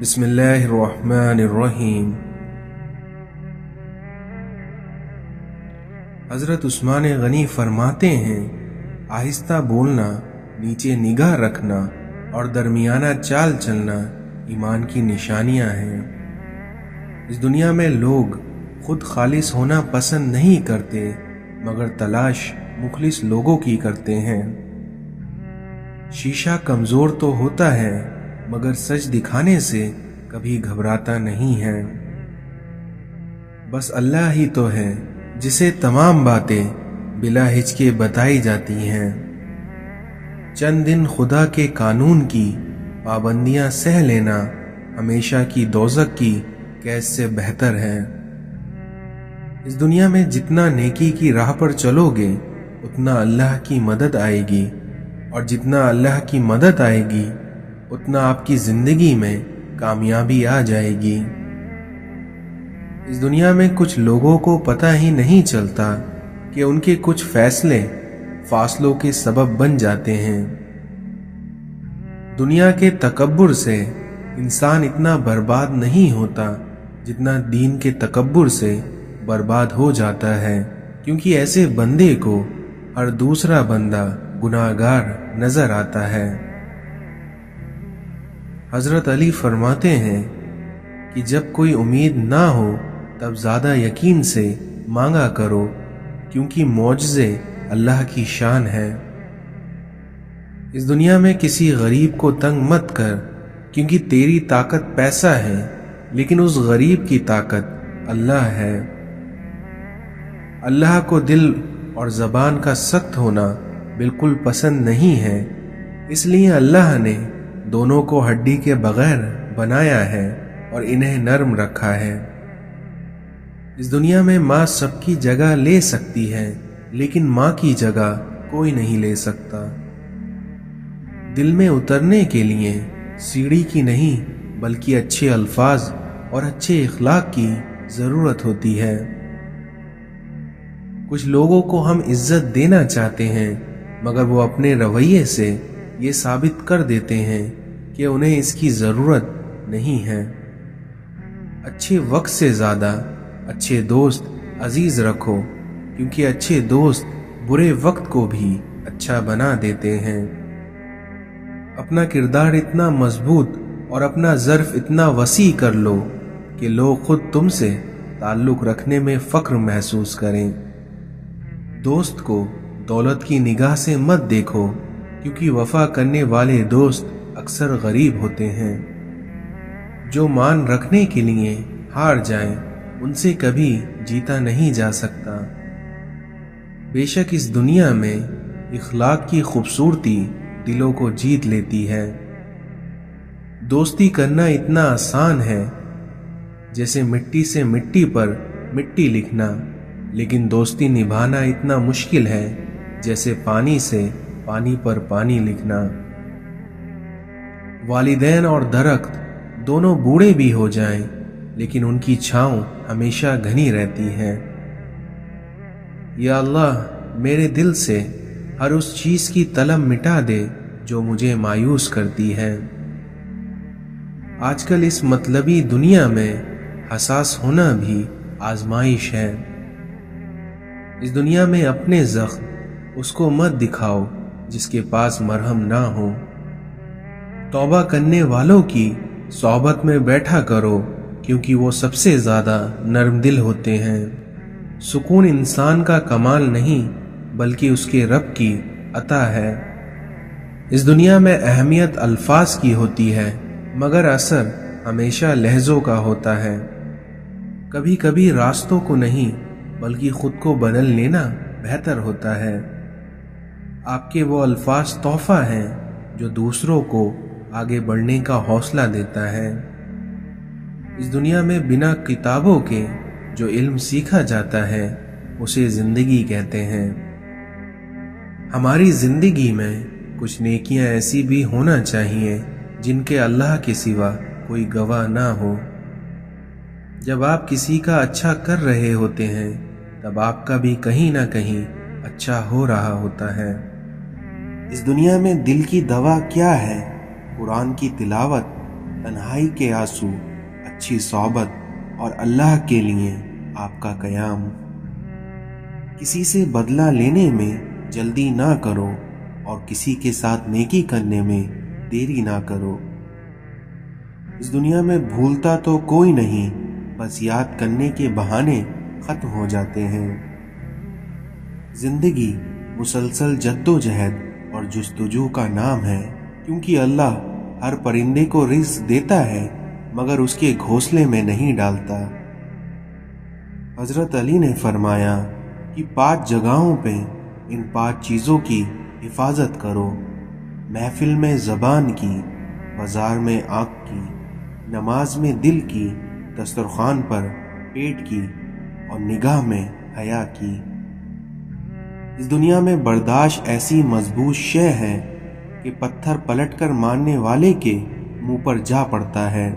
بسم اللہ الرحمن الرحیم۔ حضرت عثمان غنی فرماتے ہیں، آہستہ بولنا، نیچے نگاہ رکھنا اور درمیانہ چال چلنا ایمان کی نشانیاں ہیں۔ اس دنیا میں لوگ خود خالص ہونا پسند نہیں کرتے، مگر تلاش مخلص لوگوں کی کرتے ہیں۔ شیشہ کمزور تو ہوتا ہے، مگر سچ دکھانے سے کبھی گھبراتا نہیں ہے۔ بس اللہ ہی تو ہے جسے تمام باتیں بلا ہچکے بتائی جاتی ہیں۔ چند دن خدا کے قانون کی پابندیاں سہ لینا ہمیشہ کی دوزخ کی قید سے بہتر ہے۔ اس دنیا میں جتنا نیکی کی راہ پر چلو گے اتنا اللہ کی مدد آئے گی، اور جتنا اللہ کی مدد آئے گی اتنا آپ کی زندگی میں کامیابی آ جائے گی۔ اس دنیا میں کچھ لوگوں کو پتہ ہی نہیں چلتا کہ ان کے کچھ فیصلے فاصلوں کے سبب بن جاتے ہیں۔ دنیا کے تکبر سے انسان اتنا برباد نہیں ہوتا جتنا دین کے تکبر سے برباد ہو جاتا ہے، کیونکہ ایسے بندے کو ہر دوسرا بندہ گناہگار نظر آتا ہے۔ حضرت علی فرماتے ہیں کہ جب کوئی امید نہ ہو تب زیادہ یقین سے مانگا کرو، کیونکہ معجزے اللہ کی شان ہے۔ اس دنیا میں کسی غریب کو تنگ مت کر، کیونکہ تیری طاقت پیسہ ہے، لیکن اس غریب کی طاقت اللہ ہے۔ اللہ کو دل اور زبان کا سخت ہونا بالکل پسند نہیں ہے، اس لیے اللہ نے دونوں کو ہڈی کے بغیر بنایا ہے اور انہیں نرم رکھا ہے۔ اس دنیا میں ماں سب کی جگہ لے سکتی ہے، لیکن ماں کی جگہ کوئی نہیں لے سکتا۔ دل میں اترنے کے لیے سیڑھی کی نہیں بلکہ اچھے الفاظ اور اچھے اخلاق کی ضرورت ہوتی ہے۔ کچھ لوگوں کو ہم عزت دینا چاہتے ہیں، مگر وہ اپنے رویے سے یہ ثابت کر دیتے ہیں کہ انہیں اس کی ضرورت نہیں ہے۔ اچھے وقت سے زیادہ اچھے دوست عزیز رکھو، کیونکہ اچھے دوست برے وقت کو بھی اچھا بنا دیتے ہیں۔ اپنا کردار اتنا مضبوط اور اپنا ظرف اتنا وسیع کر لو کہ لوگ خود تم سے تعلق رکھنے میں فخر محسوس کریں۔ دوست کو دولت کی نگاہ سے مت دیکھو، کیونکہ وفا کرنے والے دوست اکثر غریب ہوتے ہیں۔ جو مان رکھنے کے لیے ہار جائیں ان سے کبھی جیتا نہیں جا سکتا۔ بے شک اس دنیا میں اخلاق کی خوبصورتی دلوں کو جیت لیتی ہے۔ دوستی کرنا اتنا آسان ہے جیسے مٹی سے مٹی پر مٹی لکھنا، لیکن دوستی نبھانا اتنا مشکل ہے جیسے پانی سے پانی پر پانی لکھنا۔ والدین اور درخت دونوں بوڑھے بھی ہو جائیں، لیکن ان کی چھاؤں ہمیشہ گھنی رہتی ہے۔ یا اللہ، میرے دل سے ہر اس چیز کی طلب مٹا دے جو مجھے مایوس کرتی ہے۔ آج کل اس مطلبی دنیا میں حساس ہونا بھی آزمائش ہے۔ اس دنیا میں اپنے زخم اس کو مت دکھاؤ جس کے پاس مرہم نہ ہو۔ توبہ کرنے والوں کی صحبت میں بیٹھا کرو، کیونکہ وہ سب سے زیادہ نرم دل ہوتے ہیں۔ سکون انسان کا کمال نہیں بلکہ اس کے رب کی عطا ہے۔ اس دنیا میں اہمیت الفاظ کی ہوتی ہے، مگر اثر ہمیشہ لہجوں کا ہوتا ہے۔ کبھی کبھی راستوں کو نہیں بلکہ خود کو بدل لینا بہتر ہوتا ہے۔ آپ کے وہ الفاظ تحفہ ہیں جو دوسروں کو آگے بڑھنے کا حوصلہ دیتا ہے۔ اس دنیا میں بنا کتابوں کے جو علم سیکھا جاتا ہے اسے زندگی کہتے ہیں۔ ہماری زندگی میں کچھ نیکیاں ایسی بھی ہونا چاہیے جن کے اللہ کے سوا کوئی گواہ نہ ہو۔ جب آپ کسی کا اچھا کر رہے ہوتے ہیں تب آپ کا بھی کہیں نہ کہیں اچھا ہو رہا ہوتا ہے۔ اس دنیا میں دل کی دوا کیا ہے؟ قرآن کی تلاوت، تنہائی کے آنسو، اچھی صحبت اور اللہ کے لیے آپ کا قیام۔ کسی سے بدلہ لینے میں جلدی نہ کرو اور کسی کے ساتھ نیکی کرنے میں دیری نہ کرو۔ اس دنیا میں بھولتا تو کوئی نہیں، بس یاد کرنے کے بہانے ختم ہو جاتے ہیں۔ زندگی مسلسل جدوجہد اور جستجو کا نام ہے، کیونکہ اللہ ہر پرندے کو رزق دیتا ہے مگر اس کے گھونسلے میں نہیں ڈالتا۔ حضرت علی نے فرمایا کہ 5 جگہوں پہ ان 5 چیزوں کی حفاظت کرو: محفل میں زبان کی، بازار میں آنکھ کی، نماز میں دل کی، دسترخوان پر پیٹ کی اور نگاہ میں حیا کی۔ اس دنیا میں برداشت ایسی مضبوط شے ہے کہ پتھر پلٹ کر مارنے والے کے منہ پر جا پڑتا ہے۔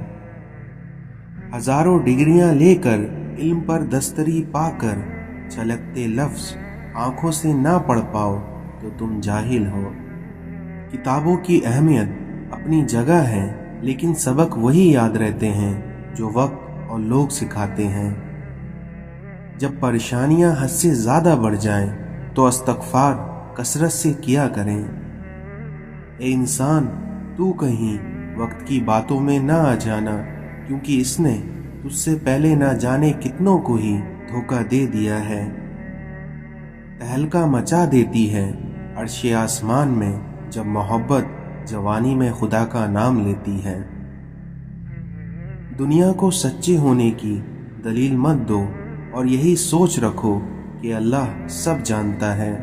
ہزاروں ڈگریاں لے کر علم پر دستری پا کر چھلکتے لفظ آنکھوں سے نہ پڑھ پاؤ تو تم جاہل ہو۔ کتابوں کی اہمیت اپنی جگہ ہے، لیکن سبق وہی یاد رہتے ہیں جو وقت اور لوگ سکھاتے ہیں۔ جب پریشانیاں حد سے زیادہ بڑھ جائیں تو استغفار کثرت سے کیا کریں۔ اے انسان، تو کہیں وقت کی باتوں میں نہ آ جانا، کیونکہ اس نے تجھ سے پہلے نہ جانے کتنوں کو ہی دھوکہ دے دیا ہے۔ تہلکہ مچا دیتی ہے عرش آسمان میں جب محبت جوانی میں خدا کا نام لیتی ہے۔ دنیا کو سچے ہونے کی دلیل مت دو اور یہی سوچ رکھو کہ اللہ سب جانتا ہے۔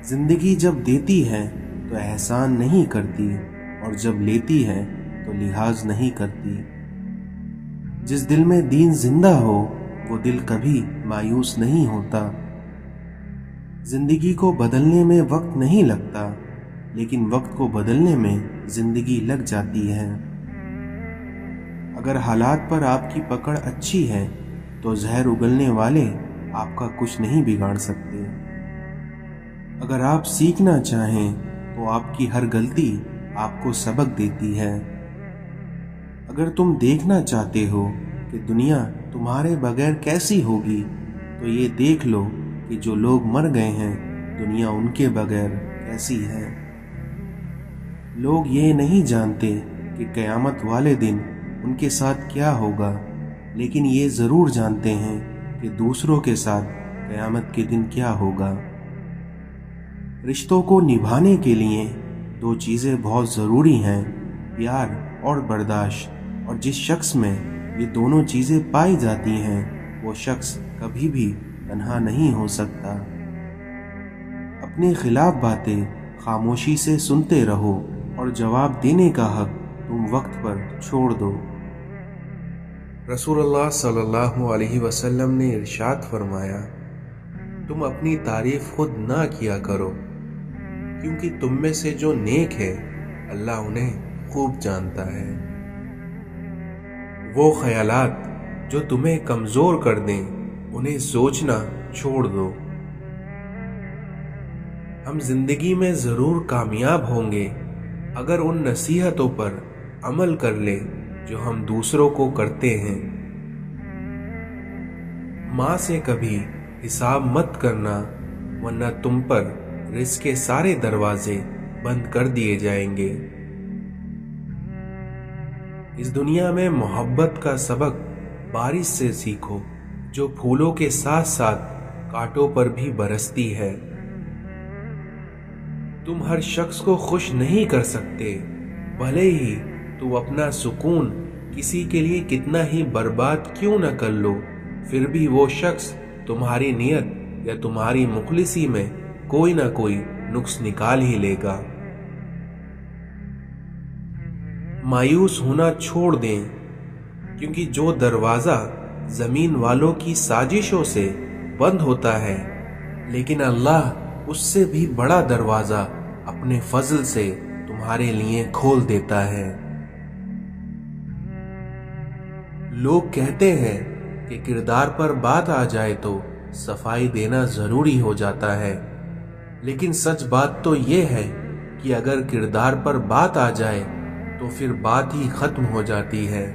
زندگی جب دیتی ہے تو احسان نہیں کرتی اور جب لیتی ہے تو لحاظ نہیں کرتی۔ جس دل میں دین زندہ ہو وہ دل کبھی مایوس نہیں ہوتا۔ زندگی کو بدلنے میں وقت نہیں لگتا، لیکن وقت کو بدلنے میں زندگی لگ جاتی ہے۔ اگر حالات پر آپ کی پکڑ اچھی ہے تو زہر اگلنے والے آپ کا کچھ نہیں بگاڑ سکتے۔ اگر آپ سیکھنا چاہیں تو آپ کی ہر غلطی آپ کو سبق دیتی ہے۔ اگر تم دیکھنا چاہتے ہو کہ دنیا تمہارے بغیر کیسی ہوگی تو یہ دیکھ لو کہ جو لوگ مر گئے ہیں دنیا ان کے بغیر کیسی ہے۔ لوگ یہ نہیں جانتے کہ قیامت والے دن ان کے ساتھ کیا ہوگا، لیکن یہ ضرور جانتے ہیں کہ دوسروں کے ساتھ قیامت کے دن کیا ہوگا۔ رشتوں کو نبھانے کے لیے 2 چیزیں بہت ضروری ہیں: پیار اور برداشت، اور جس شخص میں یہ دونوں چیزیں پائی جاتی ہیں وہ شخص کبھی بھی تنہا نہیں ہو سکتا۔ اپنے خلاف باتیں خاموشی سے سنتے رہو اور جواب دینے کا حق تم وقت پر چھوڑ دو۔ رسول اللہ صلی اللہ علیہ وسلم نے ارشاد فرمایا، تم اپنی تعریف خود نہ کیا کرو، کیونکہ تم میں سے جو نیک ہے اللہ انہیں خوب جانتا ہے۔ وہ خیالات جو تمہیں کمزور کر دیں انہیں سوچنا چھوڑ دو۔ ہم زندگی میں ضرور کامیاب ہوں گے اگر ان نصیحتوں پر عمل کر لیں جو ہم دوسروں کو کرتے ہیں۔ ماں سے کبھی حساب مت کرنا، ورنہ تم پر رزق کے سارے دروازے بند کر دیے جائیں گے۔ اس دنیا میں محبت کا سبق بارش سے سیکھو، جو پھولوں کے ساتھ ساتھ کانٹوں پر بھی برستی ہے۔ تم ہر شخص کو خوش نہیں کر سکتے، بھلے ہی تو اپنا سکون کسی کے لیے کتنا ہی برباد کیوں نہ کر لو، پھر بھی وہ شخص تمہاری نیت یا تمہاری مخلصی میں کوئی نہ کوئی نقص نکال ہی لے گا۔ مایوس ہونا چھوڑ دیں، کیونکہ جو دروازہ زمین والوں کی سازشوں سے بند ہوتا ہے، لیکن اللہ اس سے بھی بڑا دروازہ اپنے فضل سے تمہارے لیے کھول دیتا ہے۔ لوگ کہتے ہیں کہ کردار پر بات آ جائے تو صفائی دینا ضروری ہو جاتا ہے، لیکن سچ بات تو یہ ہے کہ اگر کردار پر بات آ جائے تو پھر بات ہی ختم ہو جاتی ہے۔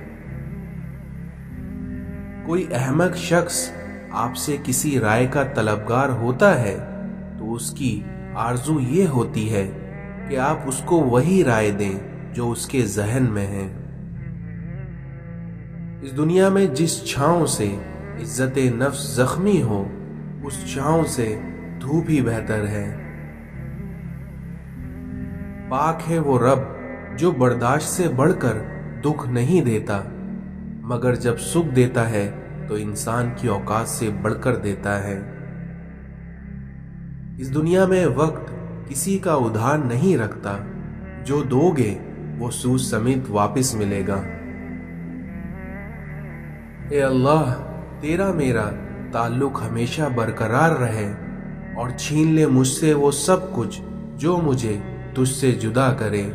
کوئی احمق شخص آپ سے کسی رائے کا طلبگار ہوتا ہے تو اس کی آرزو یہ ہوتی ہے کہ آپ اس کو وہی رائے دیں جو اس کے ذہن میں ہے۔ اس دنیا میں جس چھاؤں سے عزت نفس زخمی ہو اس چھاؤں سے دھوپ ہی بہتر ہے۔ پاک ہے وہ رب جو برداشت سے بڑھ کر دکھ نہیں دیتا، مگر جب سکھ دیتا ہے تو انسان کی اوقات سے بڑھ کر دیتا ہے۔ اس دنیا میں وقت کسی کا ادھار نہیں رکھتا، جو دو گے وہ سود سمیت واپس ملے گا۔ اے اللہ، تیرا میرا تعلق ہمیشہ برقرار رہے اور چھین لے مجھ سے وہ سب کچھ جو مجھے تجھ سے جدا کرے۔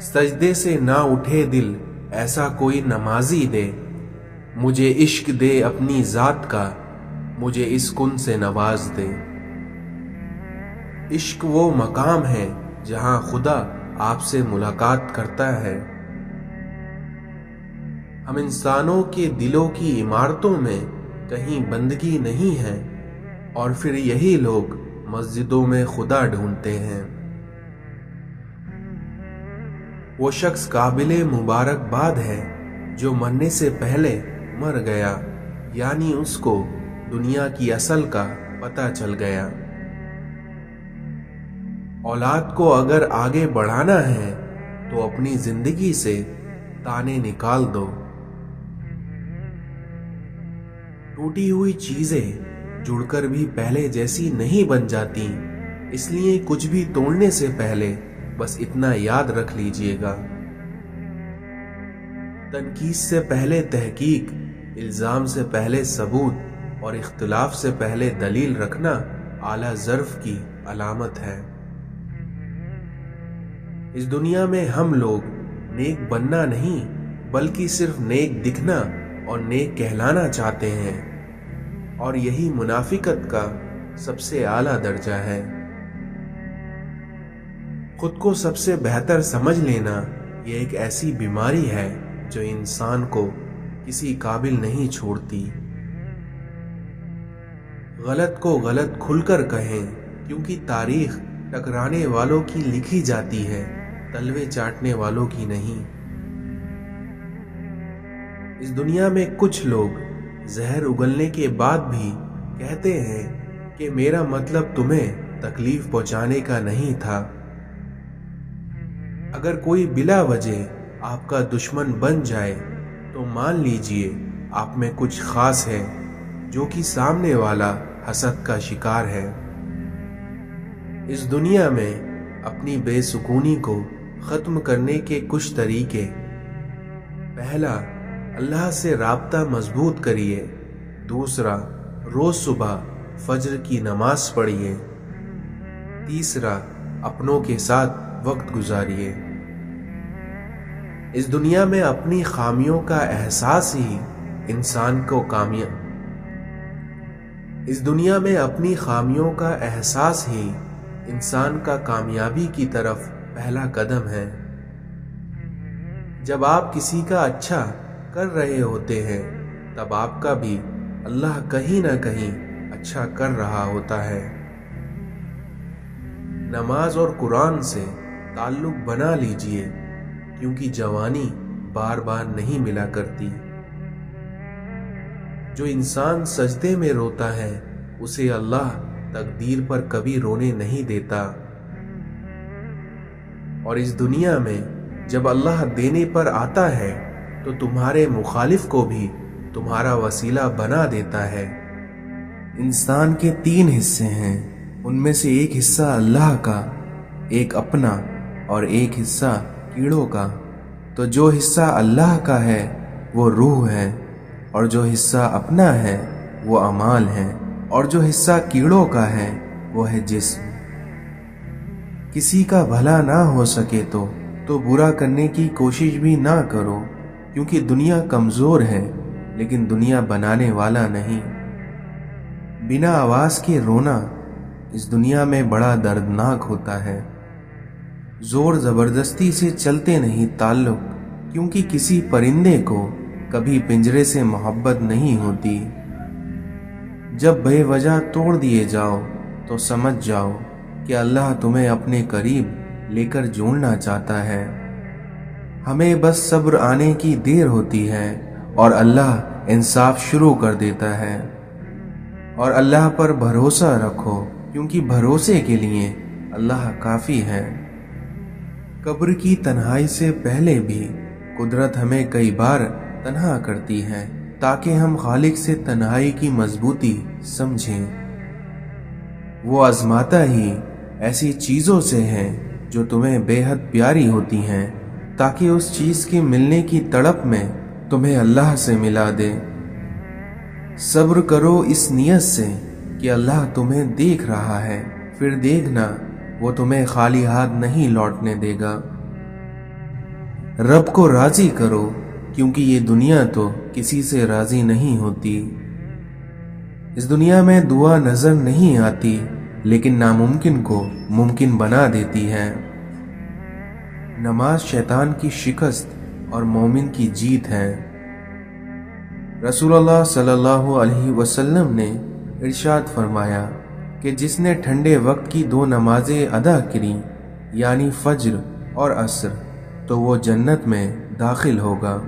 سجدے سے نہ اٹھے دل ایسا کوئی نمازی دے، مجھے عشق دے اپنی ذات کا، مجھے اس کن سے نواز دے۔ عشق وہ مقام ہے جہاں خدا آپ سے ملاقات کرتا ہے۔ ہم انسانوں کے دلوں کی عمارتوں میں کہیں بندگی نہیں ہے اور پھر یہی لوگ مسجدوں میں خدا ڈھونڈتے ہیں۔ وہ شخص قابل مبارکباد ہے جو مرنے سے پہلے مر گیا، یعنی اس کو دنیا کی اصل کا پتہ چل گیا۔ اولاد کو اگر آگے بڑھانا ہے تو اپنی زندگی سے تانے نکال دو۔ ٹوٹی ہوئی چیزیں جڑ کر بھی پہلے جیسی نہیں بن جاتی، اس لیے کچھ بھی توڑنے سے پہلے بس اتنا یاد رکھ لیجئے گا، تنقید سے پہلے تحقیق، الزام سے پہلے ثبوت اور اختلاف سے پہلے دلیل رکھنا اعلی ظرف کی علامت ہے۔ اس دنیا میں ہم لوگ نیک بننا نہیں بلکہ صرف نیک دکھنا اور نیک کہلانا چاہتے ہیں، اور یہی منافقت کا سب سے اعلیٰ درجہ ہے۔ خود کو سب سے بہتر سمجھ لینا یہ ایک ایسی بیماری ہے جو انسان کو کسی قابل نہیں چھوڑتی۔ غلط کو غلط کھل کر کہیں، کیونکہ تاریخ ٹکرانے والوں کی لکھی جاتی ہے، تلوے چاٹنے والوں کی نہیں۔ اس دنیا میں کچھ لوگ زہر اگلنے کے بعد بھی کہتے ہیں کہ میرا مطلب تمہیں تکلیف پہنچانے کا نہیں تھا۔ اگر کوئی بلا وجہ آپ کا دشمن بن جائے تو مان لیجئے آپ میں کچھ خاص ہے، جو کہ سامنے والا حسد کا شکار ہے۔ اس دنیا میں اپنی بے سکونی کو ختم کرنے کے کچھ طریقے: پہلا، اللہ سے رابطہ مضبوط کریے۔ دوسرا، روز صبح فجر کی نماز پڑھیے۔ تیسرا، اپنوں کے ساتھ وقت گزاریے۔ اس دنیا میں اپنی خامیوں کا احساس ہی انسان کو کامیابی کی طرف پہلا قدم ہے۔ جب آپ کسی کا اچھا کر رہے ہوتے ہیں تب آپ کا بھی اللہ کہیں نہ کہیں اچھا کر رہا ہوتا ہے۔ نماز اور قرآن سے تعلق بنا لیجئے، کیونکہ جوانی بار بار نہیں ملا کرتی۔ جو انسان سجدے میں روتا ہے اسے اللہ تقدیر پر کبھی رونے نہیں دیتا، اور اس دنیا میں جب اللہ دینے پر آتا ہے تو تمہارے مخالف کو بھی تمہارا وسیلہ بنا دیتا ہے۔ انسان کے 3 حصے ہیں، ان میں سے ایک حصہ اللہ کا، ایک اپنا اور ایک حصہ کیڑوں کا۔ تو جو حصہ اللہ کا ہے وہ روح ہے، اور جو حصہ اپنا ہے وہ اعمال ہے، اور جو حصہ کیڑوں کا ہے وہ ہے جسم۔ کسی کا بھلا نہ ہو سکے تو برا کرنے کی کوشش بھی نہ کرو، کیونکہ دنیا کمزور ہے لیکن دنیا بنانے والا نہیں۔ بنا آواز کے رونا اس دنیا میں بڑا دردناک ہوتا ہے۔ زور زبردستی سے چلتے نہیں تعلق، کیونکہ کسی پرندے کو کبھی پنجرے سے محبت نہیں ہوتی۔ جب بے وجہ توڑ دیے جاؤ تو سمجھ جاؤ کہ اللہ تمہیں اپنے قریب لے کر جوڑنا چاہتا ہے۔ ہمیں بس صبر آنے کی دیر ہوتی ہے اور اللہ انصاف شروع کر دیتا ہے۔ اور اللہ پر بھروسہ رکھو، کیونکہ بھروسے کے لیے اللہ کافی ہے۔ قبر کی تنہائی سے پہلے بھی قدرت ہمیں کئی بار تنہا کرتی ہے تاکہ ہم خالق سے تنہائی کی مضبوطی سمجھیں۔ وہ آزماتا ہی ایسی چیزوں سے ہے جو تمہیں بے حد پیاری ہوتی ہیں، تاکہ اس چیز کے ملنے کی تڑپ میں تمہیں اللہ سے ملا دے۔ صبر کرو اس نیت سے کہ اللہ تمہیں دیکھ رہا ہے، پھر دیکھنا وہ تمہیں خالی ہاتھ نہیں لوٹنے دے گا۔ رب کو راضی کرو، کیونکہ یہ دنیا تو کسی سے راضی نہیں ہوتی۔ اس دنیا میں دعا نظر نہیں آتی، لیکن ناممکن کو ممکن بنا دیتی ہے۔ نماز شیطان کی شکست اور مومن کی جیت ہے۔ رسول اللہ صلی اللہ علیہ وسلم نے ارشاد فرمایا کہ جس نے ٹھنڈے وقت کی 2 نمازیں ادا کی، یعنی فجر اور عصر، تو وہ جنت میں داخل ہوگا۔